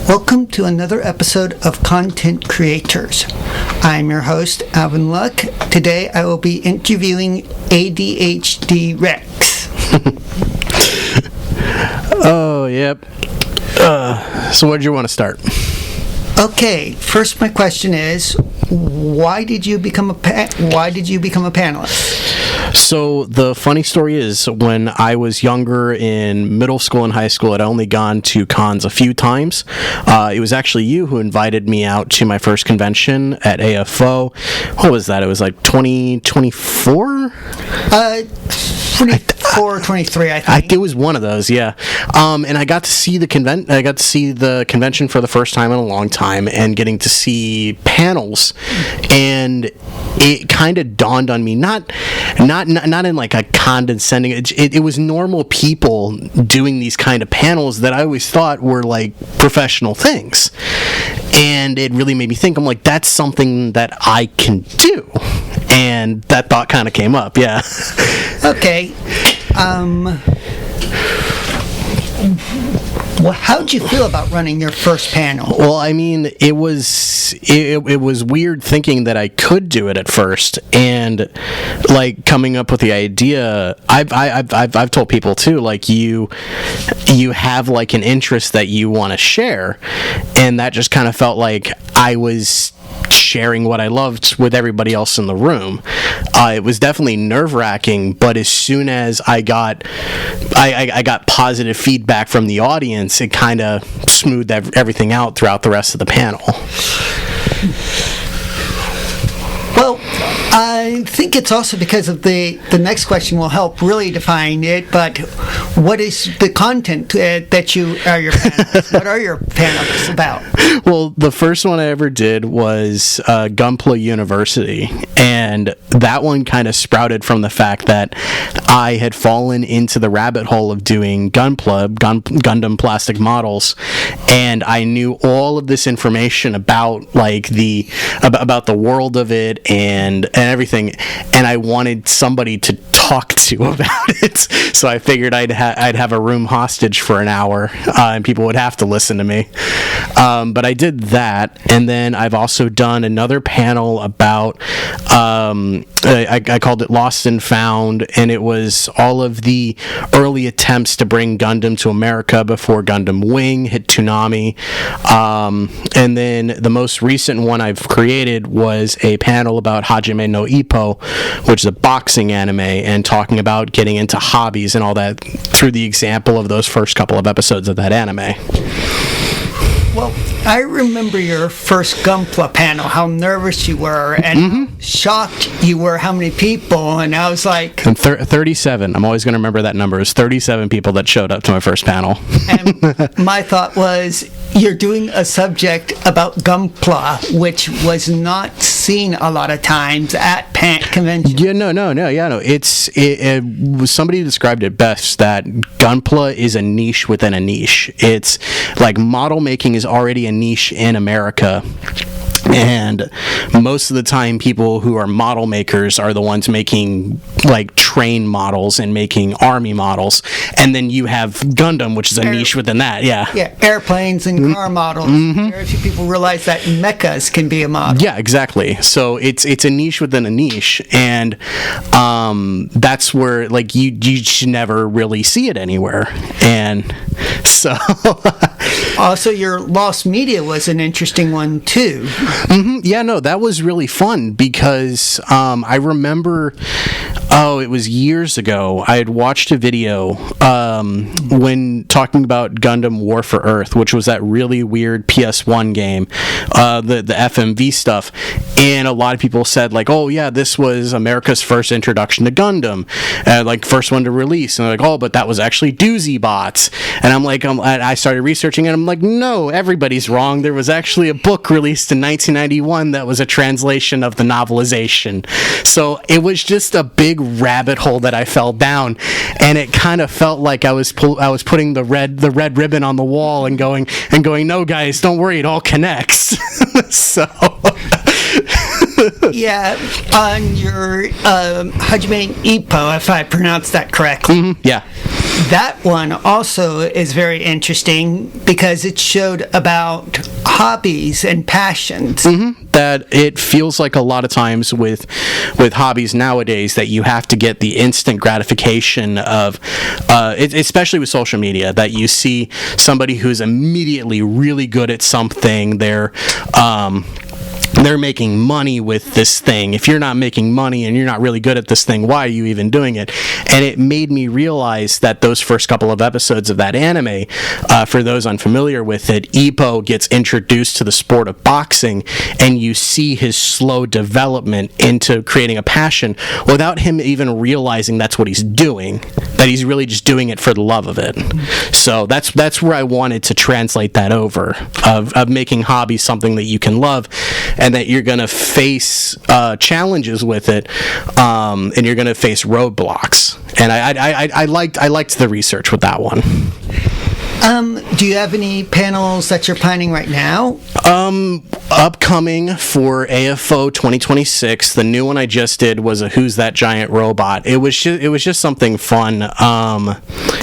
Welcome to another episode of Content Creators. I'm your host, Alvin Luck. Today I will be interviewing ADHD-Rex. Oh, yep. So where do you want to start? Okay, first my question is, why did you become a panelist? So the funny story is, when I was younger in middle school and high school, I'd only gone to cons a few times. It was actually you who invited me out to my first convention at AFO. What was that? It was like 2024? 24 or 23, I think. It was one of those, yeah. And I got to see the convention for the first time in a long time, and getting to see panels, and it kind of dawned on me, not in like a condescending. It was normal people doing these kind of panels that I always thought were like professional things, and it really made me think. I'm like, that's something that I can do, and that thought kind of came up. Yeah. Okay. Well, how'd you feel about running your first panel? Well, I mean, it was weird thinking that I could do it at first, and like coming up with the idea. I've told people too, like you have like an interest that you want to share, and that just kind of felt like I was sharing what I loved with everybody else in the room. It was definitely nerve-wracking, but as soon as I got positive feedback from the audience, it kind of smoothed everything out throughout the rest of the panel. Well, I think it's also because of the next question will help really define it, but what is the content that you are your panelists? What are your panelists about? Well, the first one I ever did was Gunpla University, and that one kind of sprouted from the fact that I had fallen into the rabbit hole of doing Gundam plastic models, and I knew all of this information about like about the world of it and everything, and I wanted somebody to talk to about it. So I figured I'd have a room hostage for an hour, and people would have to listen to me. But I did that, and then I've also done another panel about I called it Lost and Found, and it was all of the early attempts to bring Gundam to America before Gundam Wing hit Toonami. And then the most recent one I've created was a panel about Hajime no Ippo, which is a boxing anime, and talking about getting into hobbies and all that through the example of those first couple of episodes of that anime. Well, I remember your first Gunpla panel, how nervous you were, and how shocked you were how many people, and I was like... 37. I'm always going to remember that number. It was 37 people that showed up to my first panel. And my thought was, you're doing a subject about Gunpla, which was not seen a lot of times at conventions. Yeah, no. It was, somebody described it best, that Gunpla is a niche within a niche. It's like model making is already a niche in America, and most of the time people who are model makers are the ones making like train models and making army models, and then you have Gundam, which is a niche within that. Yeah, airplanes and car models. Very few people realize that mechas can be a model. Yeah, exactly. So it's a niche within a niche, and that's where like you should never really see it anywhere. And so also your Lost Media was an interesting one too. Yeah, no, that was really fun because I remember, it was years ago, I had watched a video when talking about Gundam War for Earth, which was that really weird PS1 game, the FMV stuff, and a lot of people said like, oh yeah, this was America's first introduction to Gundam, like first one to release, and they're like, oh, but that was actually Doozy Bots, and I'm like, I started researching it, and I'm like, no, everybody's wrong, there was actually a book released in 1991 that was a translation of the novelization. So it was just a big rabbit hole that I fell down, and it kind of felt like I was putting the red ribbon on the wall and going, no guys, don't worry, it all connects. So yeah, on your Hajime Ippo, if I pronounced that correctly. Yeah. that one also is very interesting because it showed about hobbies and passions. That it feels like a lot of times with hobbies nowadays that you have to get the instant gratification of, especially with social media, that you see somebody who's immediately really good at something. They're making money with this thing. If you're not making money and you're not really good at this thing, why are you even doing it? And it made me realize that those first couple of episodes of that anime, for those unfamiliar with it, Ippo gets introduced to the sport of boxing, and you see his slow development into creating a passion without him even realizing that's what he's doing, that he's really just doing it for the love of it. So that's where I wanted to translate that over, of making hobbies something that you can love, and that you're going to face challenges with it, and you're going to face roadblocks. And I liked the research with that one. Do you have any panels that you're planning right now? Upcoming for AFO 2026, the new one I just did was a Who's That Giant Robot. It was just something fun,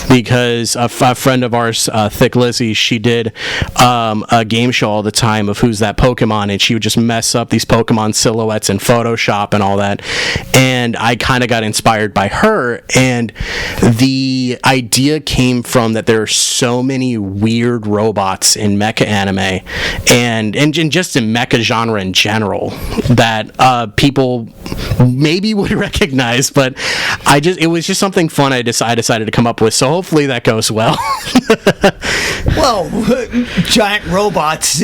because a friend of ours, Thick Lizzie, she did a game show all the time of Who's That Pokemon, and she would just mess up these Pokemon silhouettes in Photoshop and all that. And I kind of got inspired by her, and the idea came from that there are so many weird robots in mecha anime and just in mecha genre in general that people maybe would recognize, but it was just something fun I decided to come up with, so hopefully that goes well. Well, giant robots,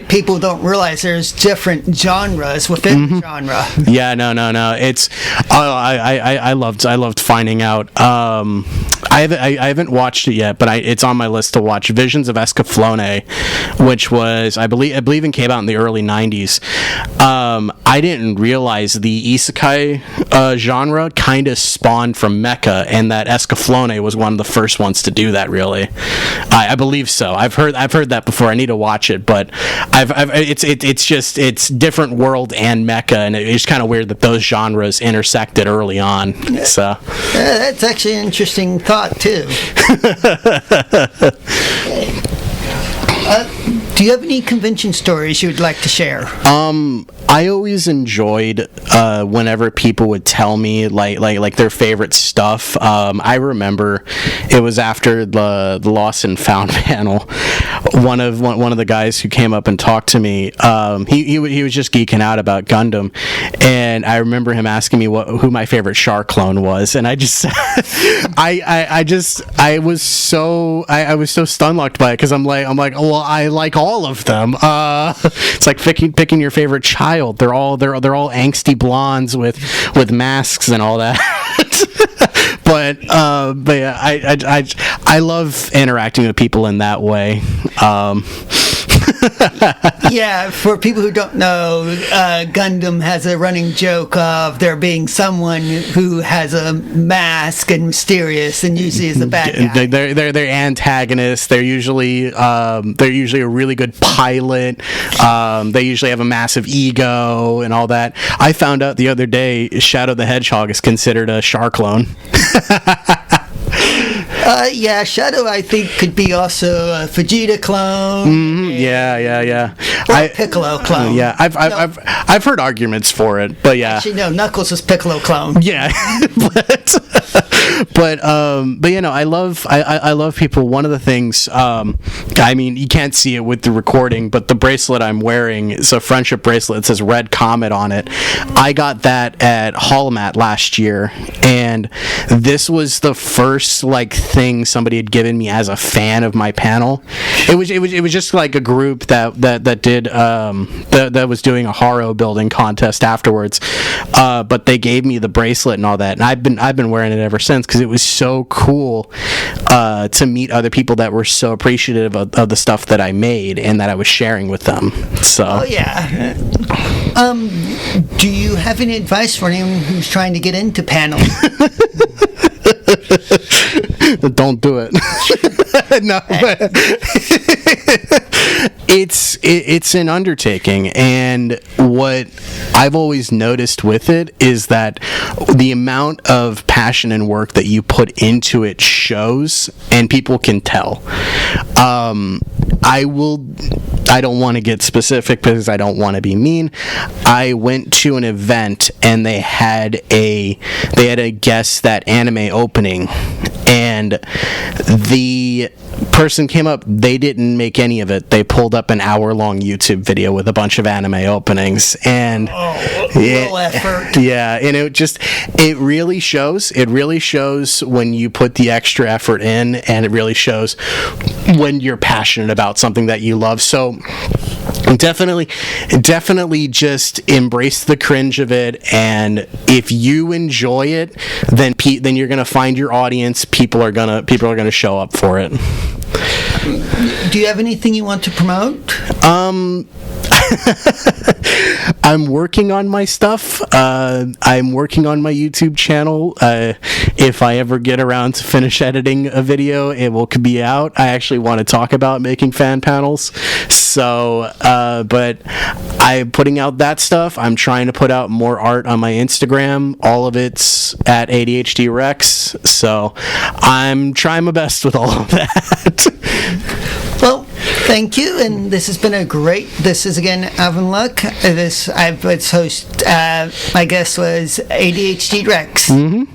people don't realize there's different genres within the genre. Yeah, no. It's I loved finding out. I haven't watched it yet, but it's on my list to watch. Visions of Escaflowne, which was I believe it came out in the early 90s. I didn't realize the isekai genre kind of spawned from mecha, and that Escaflowne was one of the first ones to do that. Really, I believe so. I've heard that before. I need to watch it, but it's different world and mecha, and it's kind of weird that those genres intersected early on. So that's actually an interesting thought too. Do you have any convention stories you would like to share? I always enjoyed whenever people would tell me like their favorite stuff. I remember it was after the Lost and Found panel. One of the guys who came up and talked to me, he was just geeking out about Gundam, and I remember him asking me who my favorite Char clone was, and I just I was so stunlocked by it, because I'm like well, I like all of them. It's like picking your favorite child. They're all angsty blondes with masks and all that. But yeah, I love interacting with people in that way. Yeah, for people who don't know, Gundam has a running joke of there being someone who has a mask and mysterious, and usually is a bad guy. They're antagonists. They're usually a really good pilot. They usually have a massive ego and all that. I found out the other day Shadow the Hedgehog is considered a Char clone. Yeah, Shadow, I think, could be also a Vegeta clone. Yeah. Or a Piccolo clone. Yeah, I've heard arguments for it, but yeah. Actually, no, Knuckles is Piccolo clone. Yeah, but I love people. One of the things, I mean, you can't see it with the recording, but the bracelet I'm wearing is a friendship bracelet. It says Red Comet on it. I got that at Holomat last year, and this was the first thing somebody had given me as a fan of my panel. It was just like a group that did that was doing a Haro building contest afterwards, but they gave me the bracelet and all that, and I've been wearing it ever since, because it was so cool to meet other people that were so appreciative of the stuff that I made and that I was sharing with them. So oh yeah. Do you have any advice for anyone who's trying to get into panels? Don't do it. No, but it's an undertaking, and what I've always noticed with it is that the amount of passion and work that you put into it shows, and people can tell. I don't want to get specific because I don't want to be mean. I went to an event and they had a guest that anime opening, and the person came up. They didn't make any of it. They pulled up an hour-long YouTube video with a bunch of anime openings, and real effort. Yeah, and it really shows. It really shows when you put the extra effort in, and it really shows when you're passionate about something that you love. So definitely just embrace the cringe of it, and if you enjoy it, then you're gonna find your audience. People are gonna show up for it. Do you have anything you want to promote? I'm working on my stuff. I'm working on my YouTube channel. If I ever get around to finish editing a video, it will be out. I actually want to talk about making fan panels. So, but I'm putting out that stuff. I'm trying to put out more art on my Instagram. All of it's at ADHD-Rex. So I'm trying my best with all of that. Well, thank you, and this has been this is again Alvin Luck. Its host, my guest was ADHD-Rex. Mm-hmm.